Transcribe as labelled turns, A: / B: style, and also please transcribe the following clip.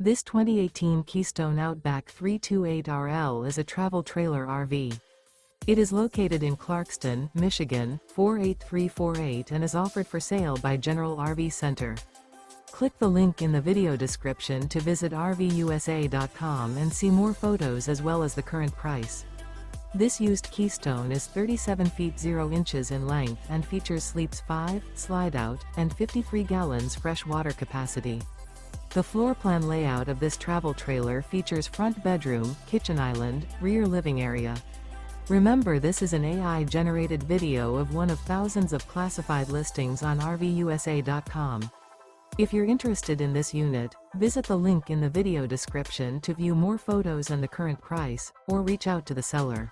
A: This 2018 Keystone Outback 328RL is a travel trailer RV. It is located in Clarkston, Michigan, 48348 and is offered for sale by General RV Center. Click the link in the video description to visit RVUSA.com and see more photos as well as the current price. This used Keystone is 37 feet 0 inches in length and features sleeps 5, Slideout, and 53 gallons fresh water capacity. The floor plan layout of this travel trailer features front bedroom, kitchen island, rear living area. Remember, this is an AI-generated video of one of thousands of classified listings on RVUSA.com. If you're interested in this unit, visit the link in the video description to view more photos and the current price, or reach out to the seller.